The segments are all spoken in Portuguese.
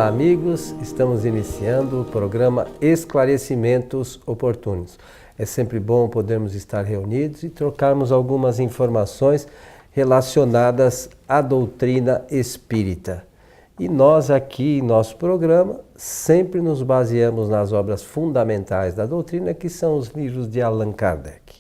Olá, amigos. Estamos iniciando o programa Esclarecimentos Oportunos. É sempre bom podermos estar reunidos e trocarmos algumas informações relacionadas à doutrina espírita. E nós aqui em nosso programa sempre nos baseamos nas obras fundamentais da doutrina, que são os livros de Allan Kardec.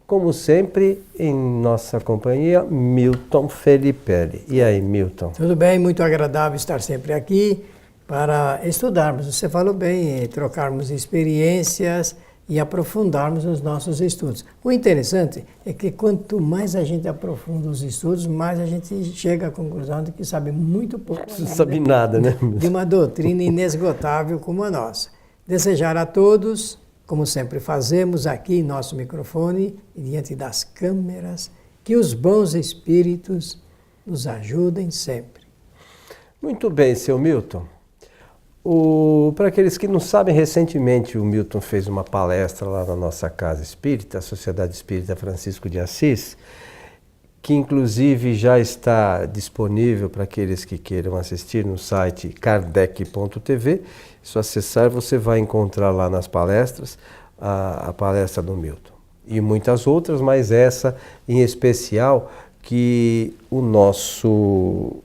Como sempre, em nossa companhia, Milton Felipe. E aí, Milton? Tudo bem, muito agradável estar sempre aqui para estudarmos. Você falou bem, trocarmos experiências e aprofundarmos os nossos estudos. O interessante é que quanto mais a gente aprofunda os estudos, mais a gente chega à conclusão de que sabe muito pouco. Não sabe nada, né? De uma doutrina inesgotável como a nossa. Desejar a todos, como sempre fazemos aqui em nosso microfone e diante das câmeras, que os bons espíritos nos ajudem sempre. Muito bem, seu Milton. Para aqueles que não sabem, recentemente o Milton fez uma palestra lá na nossa casa espírita, a Sociedade Espírita Francisco de Assis, que inclusive já está disponível para aqueles que queiram assistir no site kardec.tv. Se acessar, você vai encontrar lá nas palestras a palestra do Milton. E muitas outras, mas essa em especial que o nosso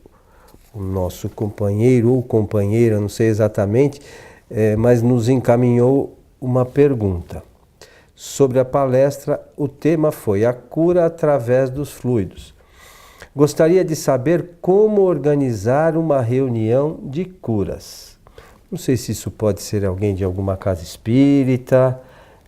companheiro ou companheira, não sei exatamente, mas nos encaminhou uma pergunta. Sobre a palestra, o tema foi a cura através dos fluidos. Gostaria de saber como organizar uma reunião de curas. Não sei se isso pode ser alguém de alguma casa espírita,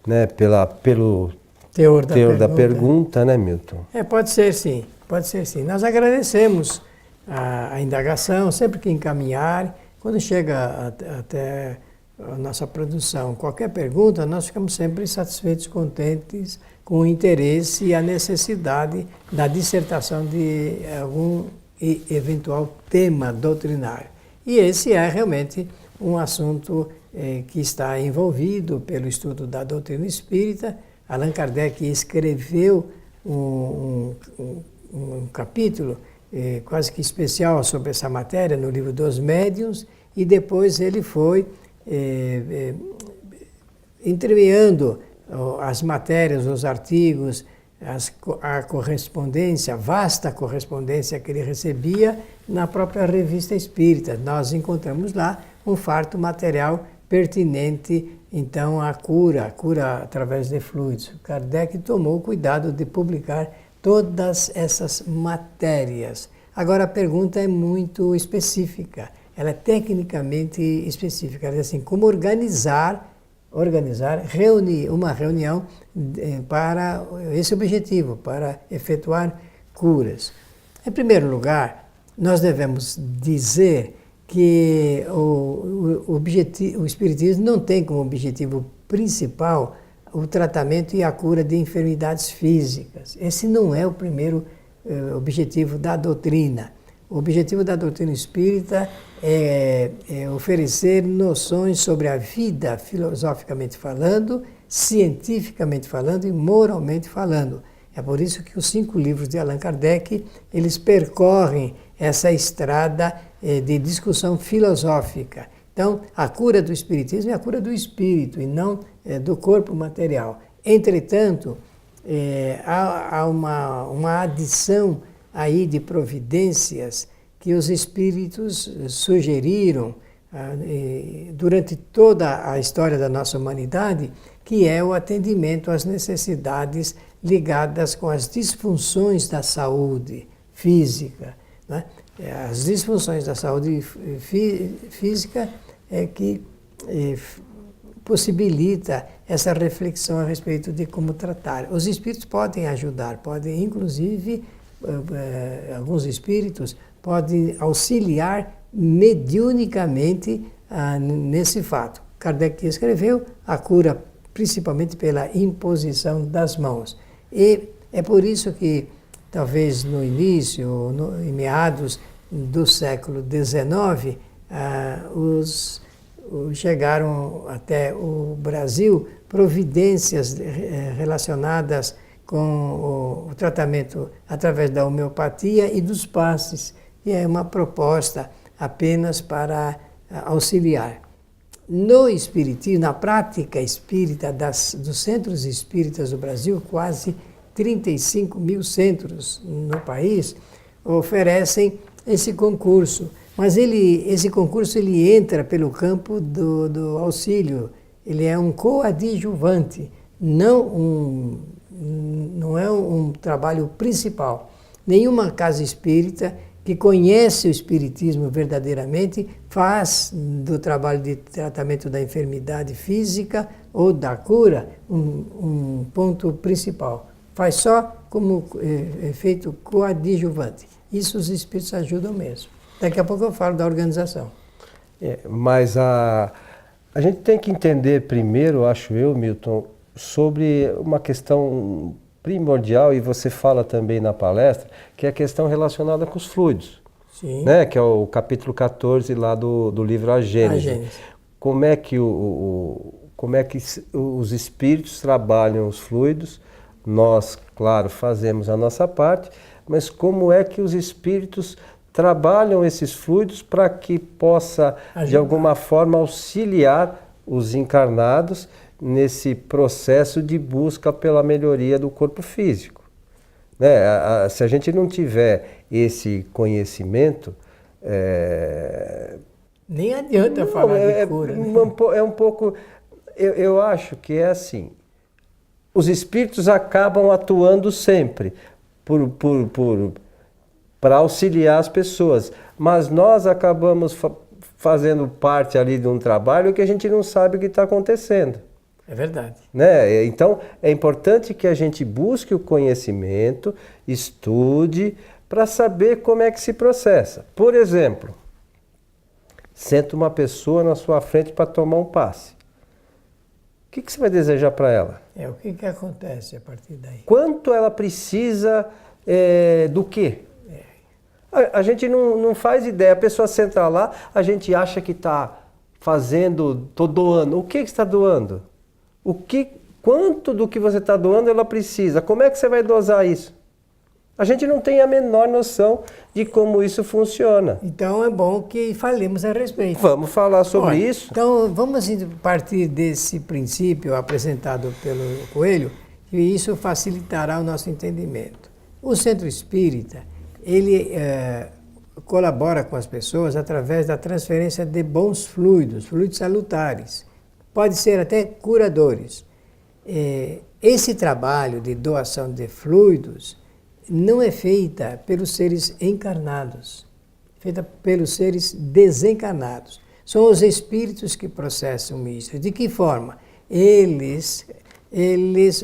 né, pelo teor da pergunta, né, Milton? Pode ser sim, pode ser sim. Nós agradecemos a indagação, sempre que encaminhar, quando chega até a nossa produção, qualquer pergunta, nós ficamos sempre satisfeitos, contentes, com o interesse e a necessidade da dissertação de algum eventual tema doutrinário. E esse é realmente um assunto que está envolvido pelo estudo da doutrina espírita. Allan Kardec escreveu um capítulo quase que especial sobre essa matéria no livro dos Médiuns, e depois ele foi entremeando as matérias, os artigos, a correspondência, a vasta correspondência que ele recebia na própria Revista Espírita. Nós encontramos lá um farto material pertinente, então, à cura através de fluidos. Kardec tomou cuidado de publicar todas essas matérias. Agora, a pergunta é muito específica. Ela é tecnicamente específica. Ela diz assim, como organizar uma reunião para esse objetivo, para efetuar curas. Em primeiro lugar, nós devemos dizer que o Espiritismo não tem como objetivo principal o tratamento e a cura de enfermidades físicas. Esse não é o primeiro objetivo da doutrina. O objetivo da doutrina espírita é oferecer noções sobre a vida, filosoficamente falando, cientificamente falando e moralmente falando. É por isso que os 5 livros de Allan Kardec, eles percorrem essa estrada de discussão filosófica. Então, a cura do espiritismo é a cura do espírito e não do corpo material. Entretanto, há uma adição aí de providências que os espíritos sugeriram durante toda a história da nossa humanidade, que é o atendimento às necessidades ligadas com as disfunções da saúde física, né? As disfunções da saúde física é que possibilita essa reflexão a respeito de como tratar. Os espíritos podem ajudar, podem inclusive, alguns espíritos podem auxiliar mediunicamente nesse fato. Kardec escreveu a cura principalmente pela imposição das mãos. E é por isso que, talvez no início, em meados do século XIX, chegaram até o Brasil providências relacionadas com o tratamento através da homeopatia e dos passes. E é uma proposta apenas para auxiliar. No espiritismo, na prática espírita dos centros espíritas do Brasil, quase 35 mil centros no país oferecem esse concurso. Mas esse concurso ele entra pelo campo do auxílio. Ele é um coadjuvante, não é um trabalho principal. Nenhuma casa espírita que conhece o espiritismo verdadeiramente faz do trabalho de tratamento da enfermidade física ou da cura um ponto principal. Faz só como efeito coadjuvante. Isso os espíritos ajudam mesmo. Daqui a pouco eu falo da organização. Mas a gente tem que entender primeiro, acho eu, Milton, sobre uma questão primordial, e você fala também na palestra, que é a questão relacionada com os fluidos. Sim. Né? Que é o capítulo 14 lá do livro A Gênese. Como é que os espíritos trabalham os fluidos? Nós, claro, fazemos a nossa parte, mas como é que os espíritos trabalham esses fluidos para que possa, de alguma forma, auxiliar os encarnados nesse processo de busca pela melhoria do corpo físico? Né? Se a gente não tiver esse conhecimento... Nem adianta falar de cura. Né? É um pouco... Eu acho que é assim. Os espíritos acabam atuando sempre para auxiliar as pessoas, mas nós acabamos fazendo parte ali de um trabalho que a gente não sabe o que está acontecendo. É verdade. Né? Então, é importante que a gente busque o conhecimento, estude, para saber como é que se processa. Por exemplo, senta uma pessoa na sua frente para tomar um passe. O que você vai desejar para ela? O que acontece a partir daí? Quanto ela precisa do quê? A gente não faz ideia. A pessoa senta lá, a gente acha que está fazendo, estou doando. O que você está doando? Quanto do que você está doando ela precisa? Como é que você vai dosar isso? A gente não tem a menor noção de como isso funciona. Então é bom que falemos a respeito. Vamos falar sobre isso. Então vamos partir desse princípio apresentado pelo Coelho, que isso facilitará o nosso entendimento. O centro espírita, ele colabora com as pessoas através da transferência de bons fluidos salutares. Pode ser até curadores. Esse trabalho de doação de fluidos não é feita pelos seres encarnados, é feita pelos seres desencarnados. São os espíritos que processam isso. De que forma? Eles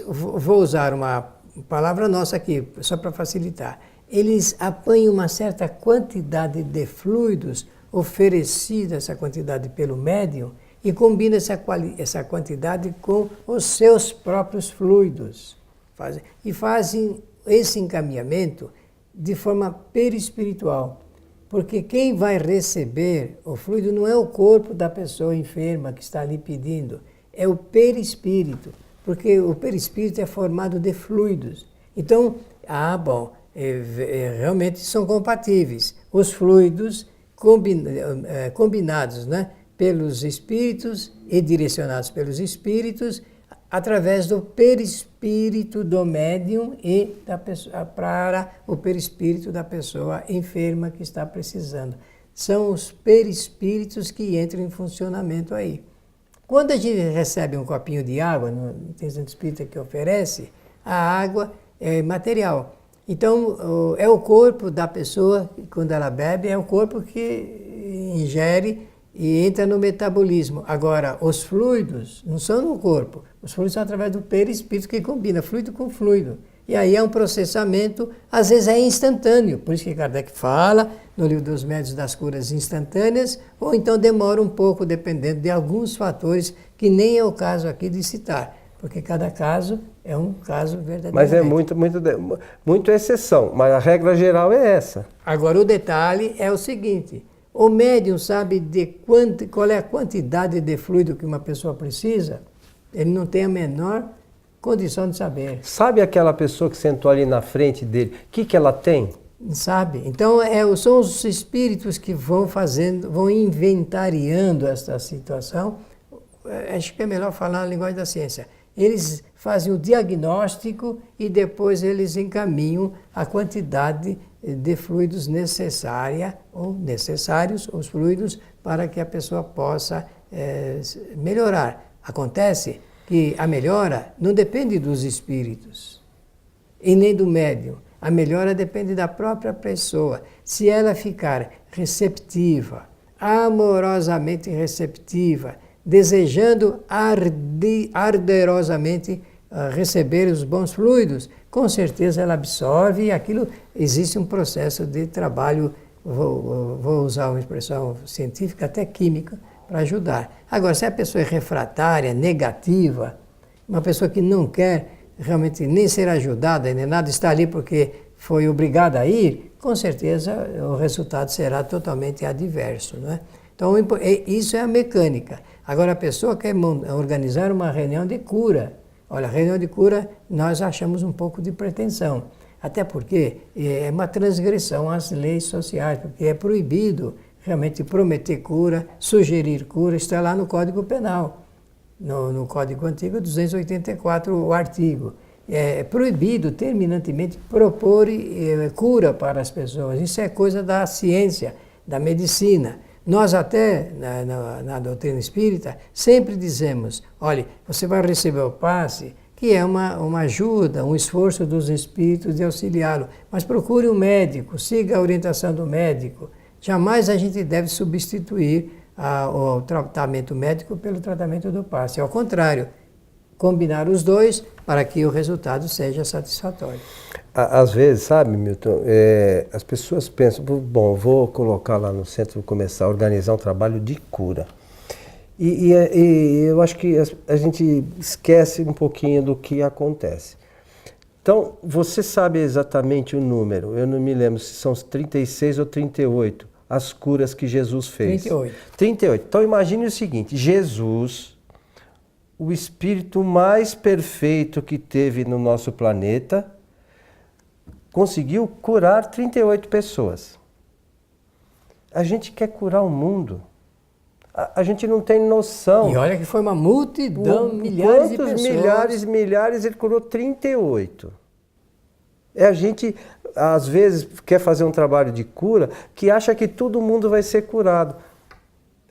vou usar uma palavra nossa aqui, só para facilitar. Eles apanham uma certa quantidade de fluidos, oferecida essa quantidade pelo médium, e combina essa quantidade com os seus próprios fluidos. Fazem esse encaminhamento de forma perispiritual. Porque quem vai receber o fluido não é o corpo da pessoa enferma que está ali pedindo, é o perispírito. Porque o perispírito é formado de fluidos. Então, realmente são compatíveis. Os fluidos combinados, né, pelos espíritos e direcionados pelos espíritos, através do perispírito do médium e da pessoa, para o perispírito da pessoa enferma que está precisando. São os perispíritos que entram em funcionamento aí. Quando a gente recebe um copinho de água, tem centro espírita que oferece, a água é material. Então, é o corpo da pessoa, quando ela bebe, é o corpo que ingere e entra no metabolismo. Agora, os fluidos não são no corpo, os fluidos são através do perispírito que combina fluido com fluido. E aí é um processamento, às vezes é instantâneo, por isso que Kardec fala no livro dos médiuns das curas instantâneas, ou então demora um pouco, dependendo de alguns fatores que nem é o caso aqui de citar, porque cada caso é um caso verdadeiro. Mas é muito exceção, mas a regra geral é essa. Agora o detalhe é o seguinte: o médium sabe qual é a quantidade de fluido que uma pessoa precisa? Ele não tem a menor condição de saber. Sabe aquela pessoa que sentou ali na frente dele, o que ela tem? Sabe? Então, são os espíritos que vão fazendo, vão inventariando esta situação. Acho que é melhor falar na linguagem da ciência. Eles fazem o diagnóstico e depois eles encaminham a quantidade de fluidos necessária ou necessários, os fluidos, para que a pessoa possa melhorar. Acontece que a melhora não depende dos espíritos e nem do médium. A melhora depende da própria pessoa. Se ela ficar receptiva, amorosamente receptiva, desejando arderosamente receber os bons fluidos, com certeza ela absorve e aquilo existe um processo de trabalho, vou usar uma expressão científica, até química, para ajudar. Agora, se a pessoa é refratária, negativa, uma pessoa que não quer realmente nem ser ajudada, nem nada, está ali porque foi obrigada a ir, com certeza o resultado será totalmente adverso, não é? Então, isso é a mecânica. Agora, a pessoa quer organizar uma reunião de cura. Olha, reunião de cura, nós achamos um pouco de pretensão. Até porque é uma transgressão às leis sociais, porque é proibido realmente prometer cura, sugerir cura, está lá no Código Penal. No Código Antigo, 284, o artigo. É proibido terminantemente propor cura para as pessoas. Isso é coisa da ciência, da medicina. Nós até, na doutrina espírita, sempre dizemos, olha, você vai receber o passe, que é uma ajuda, um esforço dos espíritos de auxiliá-lo, mas procure um médico, siga a orientação do médico. Jamais a gente deve substituir o tratamento médico pelo tratamento do passe. Ao contrário, combinar os dois para que o resultado seja satisfatório. Às vezes, sabe, Milton, as pessoas pensam, bom, vou colocar lá no centro, vou começar a organizar um trabalho de cura. E eu acho que a gente esquece um pouquinho do que acontece. Então, você sabe exatamente o número, eu não me lembro se são 36 ou 38, as curas que Jesus fez. 38. 38. Então, imagine o seguinte, Jesus, o espírito mais perfeito que teve no nosso planeta, conseguiu curar 38 pessoas. A gente quer curar o mundo. A gente não tem noção. E olha que foi uma multidão, milhares de pessoas. Milhares, ele curou 38. A gente, às vezes, quer fazer um trabalho de cura que acha que todo mundo vai ser curado.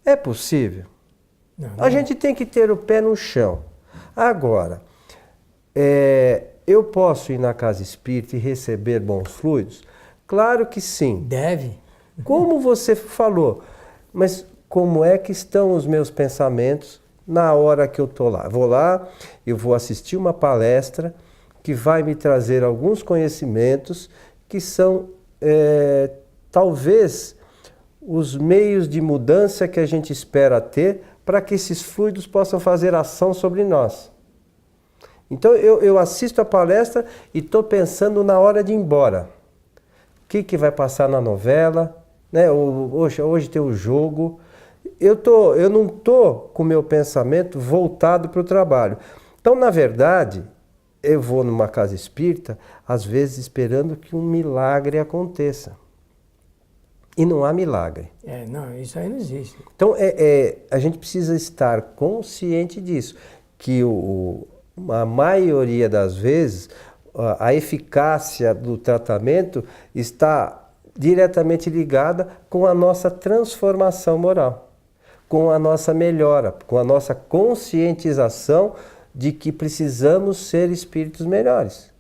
É possível? Não. A gente tem que ter o pé no chão. Agora, eu posso ir na casa espírita e receber bons fluidos? Claro que sim. Deve. Como você falou, mas como é que estão os meus pensamentos na hora que eu estou lá? Vou lá, eu vou assistir uma palestra que vai me trazer alguns conhecimentos que são, talvez, os meios de mudança que a gente espera ter para que esses fluidos possam fazer ação sobre nós. Então eu assisto a palestra e estou pensando na hora de ir embora. O que vai passar na novela? Né? Hoje tem o jogo. Eu não estou com o meu pensamento voltado para o trabalho. Então, na verdade, eu vou numa casa espírita, às vezes esperando que um milagre aconteça. E não há milagre. Não, isso aí não existe. Então, a gente precisa estar consciente disso, que a maioria das vezes, a eficácia do tratamento está diretamente ligada com a nossa transformação moral, com a nossa melhora, com a nossa conscientização de que precisamos ser espíritos melhores.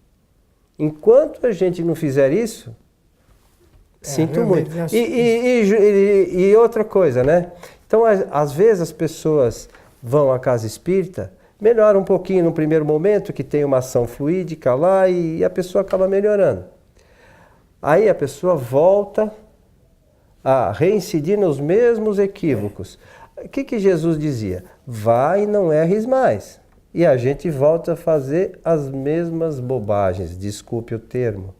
Enquanto a gente não fizer isso, sinto muito. E outra coisa, né? Então, às vezes as pessoas vão à casa espírita, melhora um pouquinho no primeiro momento, que tem uma ação fluídica lá e a pessoa acaba melhorando. Aí a pessoa volta a reincidir nos mesmos equívocos. O que Jesus dizia? Vai e não erres mais. E a gente volta a fazer as mesmas bobagens, desculpe o termo.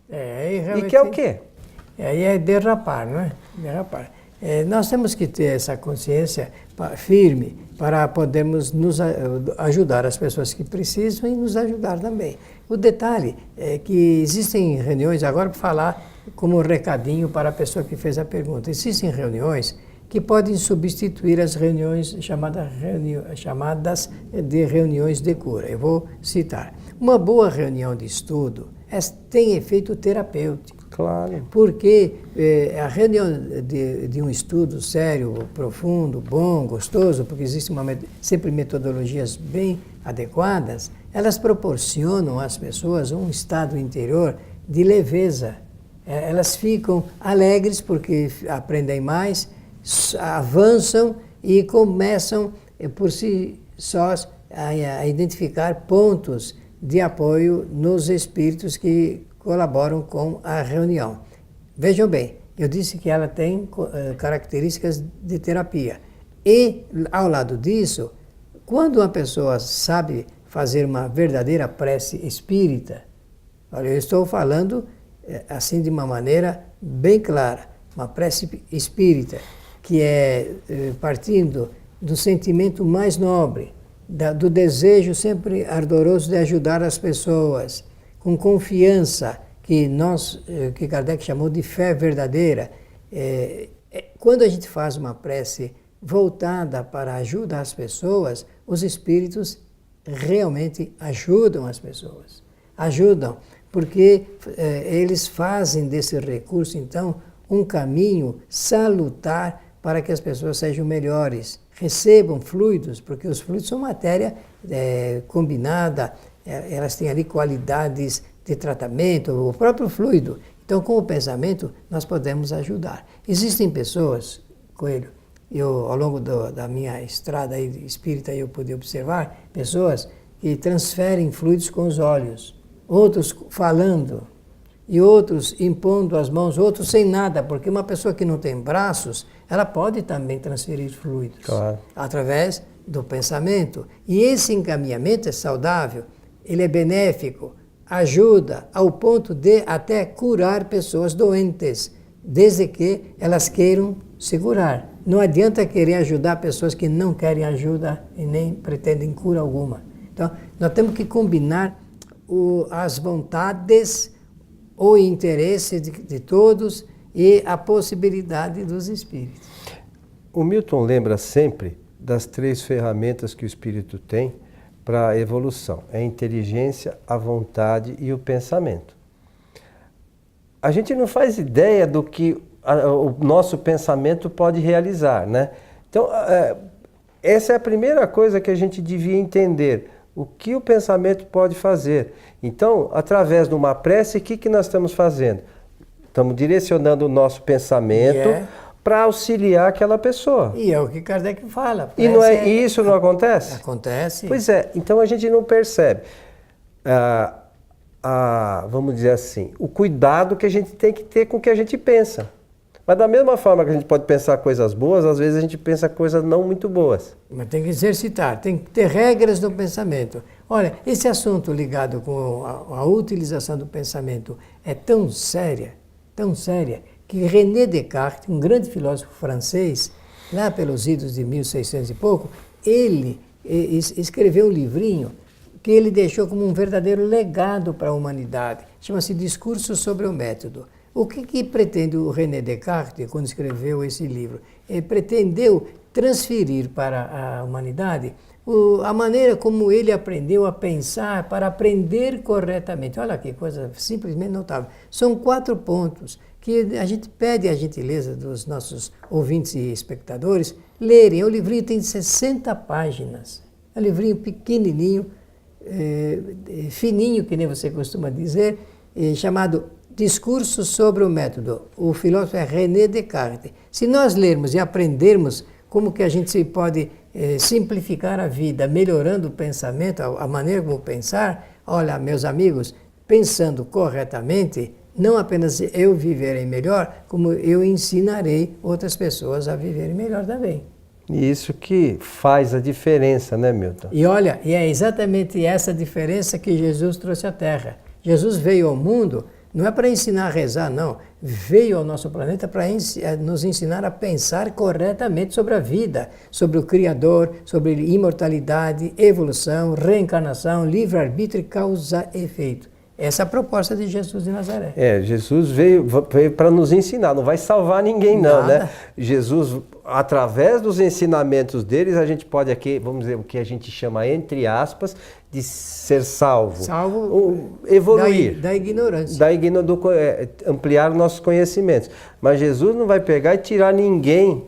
E que é o quê? Aí é derrapar, não é? Derrapar. Nós temos que ter essa consciência firme para podermos ajudar as pessoas que precisam e nos ajudar também. O detalhe é que existem reuniões, agora para falar como recadinho para a pessoa que fez a pergunta, existem reuniões que podem substituir as reuniões chamadas de reuniões de cura. Eu vou citar. Uma boa reunião de estudo tem efeito terapêutico. Claro. Porque a reunião de um estudo sério, profundo, bom, gostoso, porque existem sempre metodologias bem adequadas, elas proporcionam às pessoas um estado interior de leveza. Elas ficam alegres porque aprendem mais, avançam e começam por si sós a identificar pontos de apoio nos espíritos que colaboram com a reunião. Vejam bem, eu disse que ela tem características de terapia. E, ao lado disso, quando uma pessoa sabe fazer uma verdadeira prece espírita, olha, eu estou falando assim de uma maneira bem clara, uma prece espírita, que é partindo do sentimento mais nobre, do desejo sempre ardoroso de ajudar as pessoas, com confiança, que Kardec chamou de fé verdadeira. Quando a gente faz uma prece voltada para ajudar as pessoas, os espíritos realmente ajudam as pessoas. Ajudam, porque eles fazem desse recurso, então, um caminho salutar para que as pessoas sejam melhores, recebam fluidos, porque os fluidos são matéria combinada, elas têm ali qualidades de tratamento, o próprio fluido. Então, com o pensamento, nós podemos ajudar. Existem pessoas, Coelho, ao longo da minha estrada aí espírita, eu pude observar pessoas que transferem fluidos com os olhos, outros falando, e outros impondo as mãos, outros sem nada, porque uma pessoa que não tem braços, ela pode também transferir fluidos, claro, através do pensamento. E esse encaminhamento é saudável, ele é benéfico, ajuda ao ponto de até curar pessoas doentes, desde que elas queiram segurar. Não adianta querer ajudar pessoas que não querem ajuda e nem pretendem cura alguma. Então, nós temos que combinar as vontades, o interesse de todos e a possibilidade dos espíritos. O Milton lembra sempre das 3 ferramentas que o espírito tem para a evolução. É a inteligência, a vontade e o pensamento. A gente não faz ideia do que o nosso pensamento pode realizar, né? Então, essa é a primeira coisa que a gente devia entender. O que o pensamento pode fazer. Então, através de uma prece, o que nós estamos fazendo? Estamos direcionando o nosso pensamento para auxiliar aquela pessoa. E é o que Kardec fala. E isso não acontece? Acontece. Pois é, então a gente não percebe, vamos dizer assim, o cuidado que a gente tem que ter com o que a gente pensa. Mas da mesma forma que a gente pode pensar coisas boas, às vezes a gente pensa coisas não muito boas. Mas tem que exercitar, tem que ter regras no pensamento. Olha, esse assunto ligado com a utilização do pensamento é tão séria, que René Descartes, um grande filósofo francês, lá pelos idos de 1600 e pouco, ele escreveu um livrinho que ele deixou como um verdadeiro legado para a humanidade. Chama-se Discurso sobre o Método. O que pretende o René Descartes quando escreveu esse livro? Ele pretendeu transferir para a humanidade a maneira como ele aprendeu a pensar para aprender corretamente. Olha que coisa simplesmente notável. São 4 pontos que a gente pede a gentileza dos nossos ouvintes e espectadores lerem. O livrinho tem 60 páginas. É um livrinho pequenininho, fininho, que nem você costuma dizer, chamado Discurso sobre o Método. O filósofo é René Descartes. Se nós lermos e aprendermos como que a gente pode simplificar a vida, melhorando o pensamento, a maneira como pensar, olha, meus amigos, pensando corretamente, não apenas eu viverei melhor, como eu ensinarei outras pessoas a viverem melhor também. E isso que faz a diferença, né, Milton? E olha, e é exatamente essa diferença que Jesus trouxe à Terra. Jesus veio ao mundo Não é para ensinar a rezar, não. Veio ao nosso planeta para nos ensinar a pensar corretamente sobre a vida, sobre o Criador, sobre imortalidade, evolução, reencarnação, livre-arbítrio e causa-efeito. Essa é a proposta de Jesus de Nazaré. Jesus veio para nos ensinar, não vai salvar ninguém não, né? Jesus, através dos ensinamentos deles, a gente pode aqui, vamos dizer, o que a gente chama, entre aspas, de ser salvo. Evoluir. Da ignorância. Ampliar os nossos conhecimentos. Mas Jesus não vai pegar e tirar ninguém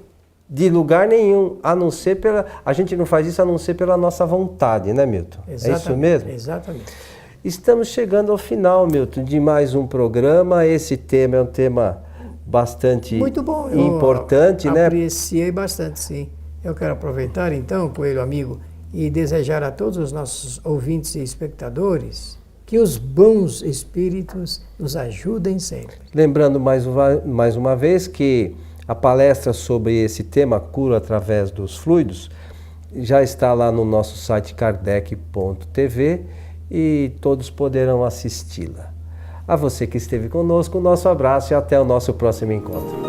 de lugar nenhum, a não ser pela... A gente não faz isso a não ser pela nossa vontade, né, Milton? Exatamente, é isso mesmo? Exatamente. Estamos chegando ao final, Milton, de mais um programa. Esse tema é um tema bastante muito bom, importante, né? Apreciei bastante, sim. Eu quero aproveitar, então, Coelho amigo, e desejar a todos os nossos ouvintes e espectadores que os bons espíritos nos ajudem sempre. Lembrando mais uma vez que a palestra sobre esse tema, cura através dos fluidos, já está lá no nosso site kardec.tv e todos poderão assisti-la. A você que esteve conosco, nosso abraço e até o nosso próximo encontro.